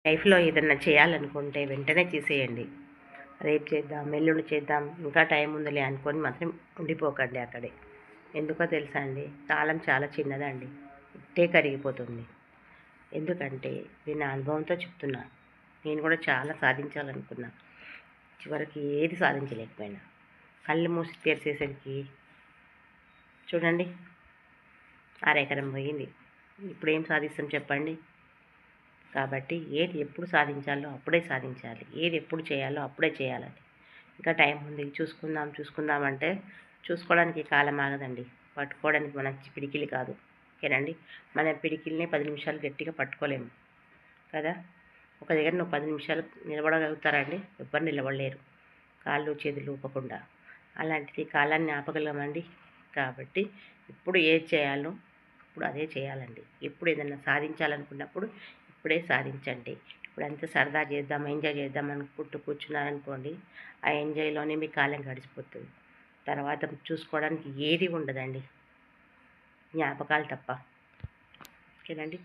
లైఫ్లో ఏదన్నా చేయాలనుకుంటే వెంటనే చేసేయండి. రేపు చేద్దాం, ఎల్లుండి చేద్దాం, ఇంకా టైం ఉందిలే అనుకొని మాత్రం ఉండిపోకండి అక్కడే. ఎందుకో తెలుసా అండి, కాలం చాలా చిన్నదండి, ఇట్టే కరిగిపోతుంది. ఎందుకంటే ఇది నా అనుభవంతో చెప్తున్నా. నేను కూడా చాలా సాధించాలనుకున్నా, చివరికి ఏది సాధించలేకపోయినా. కళ్ళు మూసి తెరిచేసరికి చూడండి, అరెకరం పోయింది. ఇప్పుడు ఏం సాధిస్తాం చెప్పండి? కాబట్టి ఏది ఎప్పుడు సాధించాలో అప్పుడే సాధించాలి, ఏది ఎప్పుడు చేయాలో అప్పుడే చేయాలండి. ఇంకా టైం ఉంది, చూసుకుందాం అంటే చూసుకోవడానికి కాలం ఆగదండి. పట్టుకోవడానికి మన పిడికిలి కాదు, ఓకేనండి? మన పిడికిల్ని 10 నిమిషాలు గట్టిగా పట్టుకోలేము కదా. ఒక దగ్గర నువ్వు 10 నిమిషాలు నిలబడగలుగుతారండి? ఎవ్వరు నిలబడలేరు, కాళ్ళు చేతులు ఊపకుండా. అలాంటిది కాలాన్ని ఆపగలమండి? కాబట్టి ఇప్పుడు ఏది చేయాలో ఇప్పుడు అదే చేయాలండి. ఎప్పుడు ఏదైనా సాధించాలనుకున్నప్పుడు ఇప్పుడే సాధించండి. ఇప్పుడంతా సరదా చేద్దాం, ఎంజాయ్ చేద్దాం అనుకుంటూ కూర్చున్నారనుకోండి, ఆ ఎంజాయ్‌లోనే మీ కాలం గడిచిపోతుంది. తర్వాత చూసుకోవడానికి ఏది ఉండదండి, జ్ఞాపకాలు తప్ప. ఓకేనండి?